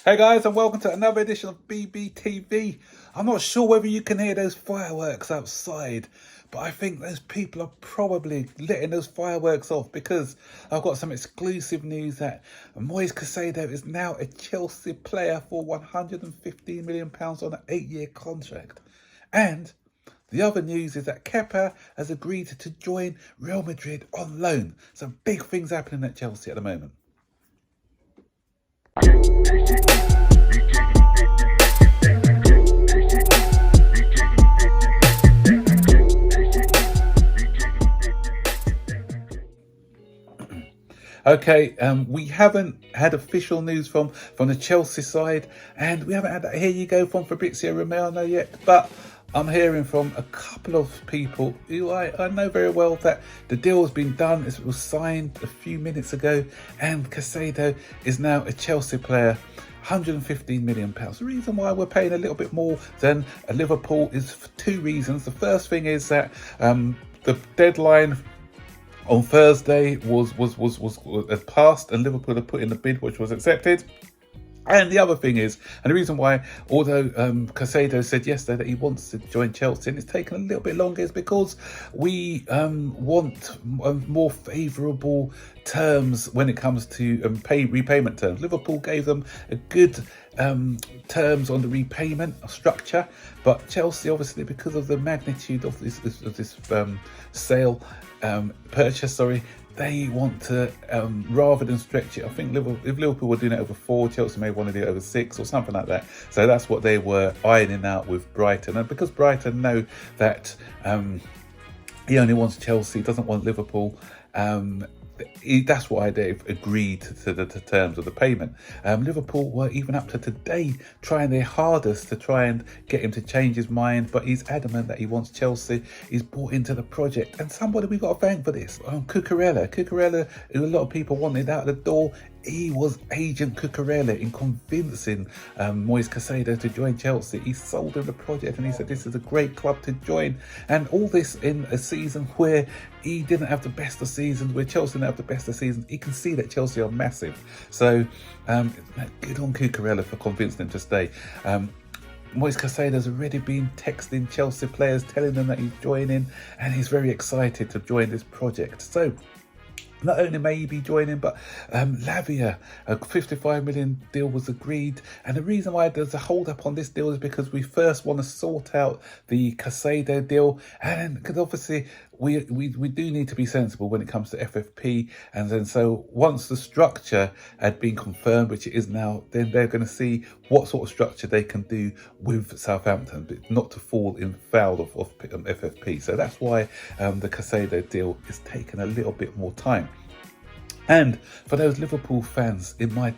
Hey guys, and welcome to another edition of BBTV. I'm not sure whether you can hear those fireworks outside, but I think those people are probably letting those fireworks off because I've got some exclusive news that Moises Caicedo is now a Chelsea player for £115 million on an 8-year contract. And the other news is that Kepa has agreed to join Real Madrid on loan. Some big things happening at Chelsea at the moment. Okay, we haven't had official news from the Chelsea side, and we haven't had that "here you go" from Fabrizio Romano yet, but I'm hearing from a couple of people who I know very well that the deal has been done. It was signed a few minutes ago, and Caicedo is now a Chelsea player. £115 million. The reason why we're paying a little bit more than Liverpool is for two reasons. The first thing is that the deadline on Thursday was passed, and Liverpool had put in the bid, which was accepted. And the other thing is, and the reason why, although Caicedo said yesterday that he wants to join Chelsea and it's taken a little bit longer, is because we want more favourable terms when it comes to repayment terms. Liverpool gave them a good terms on the repayment structure, but Chelsea, obviously, because of the magnitude of this purchase, they want to, rather than stretch it, I think if Liverpool were doing it over 4, Chelsea may want to do it over 6 or something like that. So that's what they were ironing out with Brighton. And because Brighton know that he only wants Chelsea, doesn't want Liverpool, that's why they've agreed to the terms of the payment. Liverpool were even up to today trying their hardest to try and get him to change his mind, but he's adamant that he wants Chelsea. He's bought into the project, and somebody we got to thank for this. Cucurella, who a lot of people wanted out the door. He was Agent Cucurella in convincing Moises Caicedo to join Chelsea. He sold him the project and he said this is a great club to join. And all this in a season where he didn't have the best of seasons, where Chelsea didn't have the best of seasons. He can see that Chelsea are massive. So good on Cucurella for convincing him to stay. Moises Caicedo has already been texting Chelsea players, telling them that he's joining, and he's very excited to join this project. So not only may he be joining, but Lavia, a £55 million deal was agreed. And the reason why there's a hold up on this deal is because we first want to sort out the Caicedo deal. And because obviously we do need to be sensible when it comes to FFP. And then so once the structure had been confirmed, which it is now, then they're going to see what sort of structure they can do with Southampton, but not to fall in foul of FFP. So that's why the Caicedo deal is taking a little bit more time. And for those Liverpool fans, in my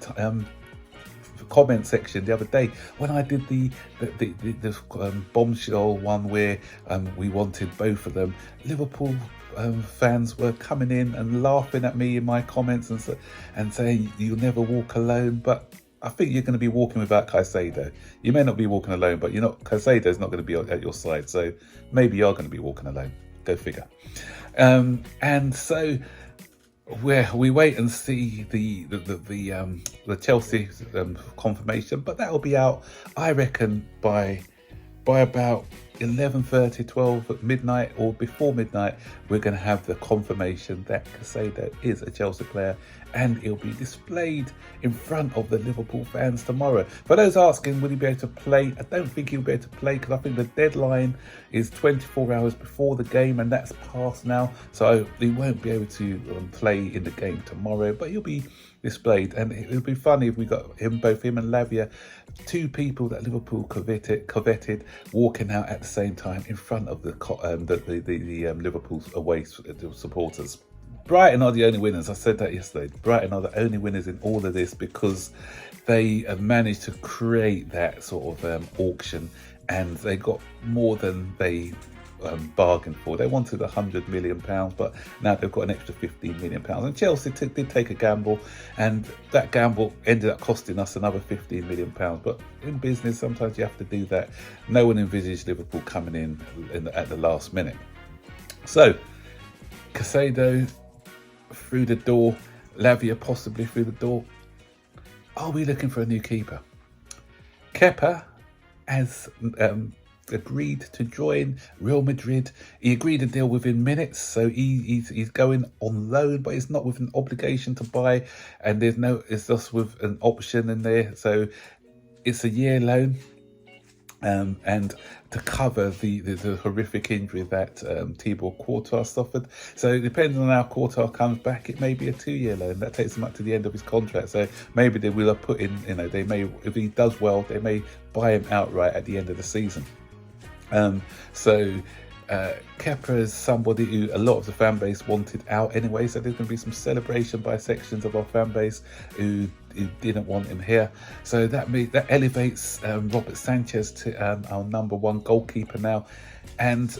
comment section the other day, when I did the bombshell one where we wanted both of them, Liverpool fans were coming in and laughing at me in my comments and saying you'll never walk alone. But I think you're going to be walking without Caicedo. You may not be walking alone, but Caicedo's not going to be at your side. So maybe you're going to be walking alone. Go figure. And so we wait and see the Chelsea confirmation, but that will be out, I reckon, by about 11:30, 12 at midnight or before midnight. We're going to have the confirmation that Caicedo is a Chelsea player, and it'll be displayed in front of the Liverpool fans tomorrow. For those asking, will he be able to play? I don't think he'll be able to play because I think the deadline is 24 hours before the game, and that's passed now. So he won't be able to play in the game tomorrow, but he'll be displayed. And it would be funny if we got both him and Lavia, two people that Liverpool coveted, walking out at the same time in front of the Liverpool away supporters. Brighton are the only winners. I said that yesterday. Brighton are the only winners in all of this because they have managed to create that sort of auction, and they got more than they bargained for. They wanted £100 million, but now they've got an extra £15 million. And Chelsea did take a gamble, and that gamble ended up costing us another £15 million. But in business, sometimes you have to do that. No one envisaged Liverpool coming in at the last minute. So Caicedo through the door, Lavia possibly through the door. Are we looking for a new keeper? Kepa has agreed to join Real Madrid. He agreed a deal within minutes, so he's going on loan, but it's not with an obligation to buy, and it's just with an option in there. So it's a year loan. And to cover the horrific injury that Thibaut Courtois suffered. So depending on how Courtois comes back, it may be a 2-year loan. That takes him up to the end of his contract. So maybe they will have put in, they may, if he does well, they may buy him outright at the end of the season. Kepa is somebody who a lot of the fan base wanted out anyway, so there's going to be some celebration by sections of our fan base who didn't want him here. So that elevates Robert Sanchez to our #1 goalkeeper now, and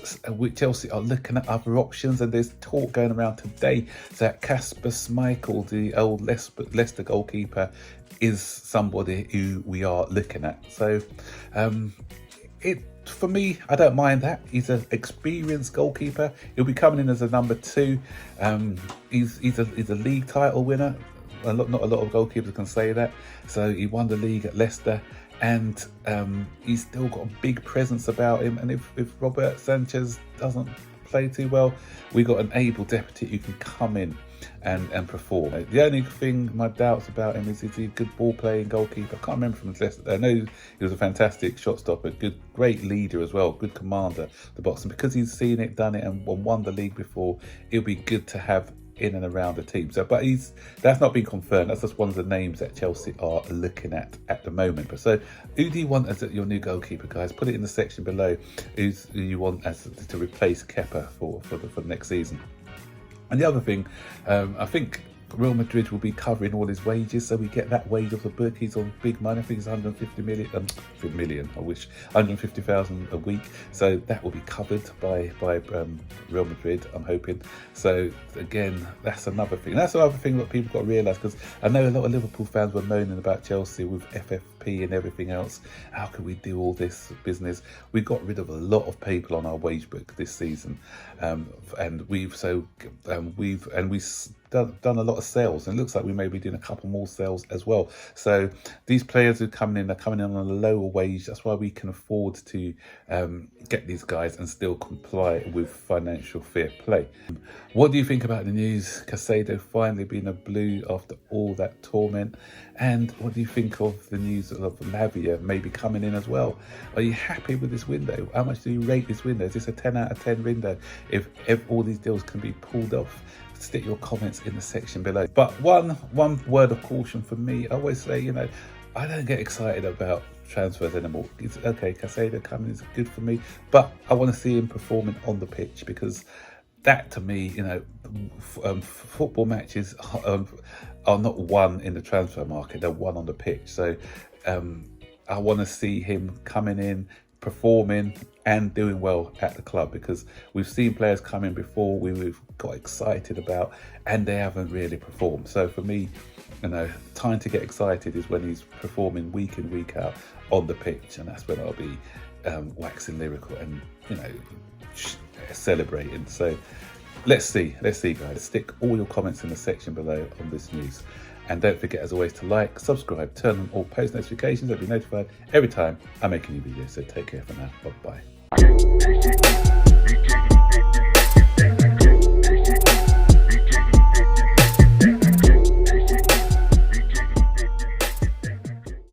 Chelsea are looking at other options, and there's talk going around today that Kasper Schmeichel, the old Leicester goalkeeper, is somebody who we are looking at. So for me, I don't mind that. He's an experienced goalkeeper. He'll be coming in as a #2. He's a league title winner. Not a lot of goalkeepers can say that. So he won the league at Leicester, and he's still got a big presence about him. And if Robert Sanchez doesn't play too well, we got an able deputy who can come in and perform. The only thing, my doubts about him is he a good ball playing goalkeeper. I can't remember from Leicester. I know he was a fantastic shot stopper, great leader as well, good commander of the box. And because he's seen it, done it, and won the league before, it'll be good to have in and around the team. So, but that's not been confirmed. That's just one of the names that Chelsea are looking at the moment. But so, who do you want as your new goalkeeper, guys? Put it in the section below. Who you want as to replace Kepa for the next season? And the other thing, I think Real Madrid will be covering all his wages, so we get that wage off the book. He's on big money. I think it's 150 million. I wish 150,000 a week. So that will be covered by Real Madrid, I'm hoping. So again, that's another thing. That's another thing that people got to realise, because I know a lot of Liverpool fans were moaning about Chelsea with FFP and everything else. How can we do all this business? We got rid of a lot of people on our wage book this season, and we've done a lot of sales, and it looks like we may be doing a couple more sales as well. So these players who are coming in on a lower wage. That's why we can afford to get these guys and still comply with financial fair play. What do you think about the news? Caicedo finally being a blue after all that torment. And what do you think of the news of Lavia maybe coming in as well? Are you happy with this window? How much do you rate this window? Is this a 10 out of 10 window? If all these deals can be pulled off? Stick your comments in the section below. But one word of caution for me, I always say, I don't get excited about transfers anymore. It's okay, Caicedo coming is good for me, but I want to see him performing on the pitch, because that to me, football matches are not won in the transfer market, they're won on the pitch. So I want to see him coming in, performing and doing well at the club, because we've seen players come in before we've got excited about and they haven't really performed. So for me, time to get excited is when he's performing week in, week out on the pitch, and that's when I'll be waxing lyrical and celebrating. So let's see guys. Stick all your comments in the section below on this news. And don't forget, as always, to like, subscribe, turn on all post notifications. I'll be notified every time I make a new video. So take care for now. Bye-bye.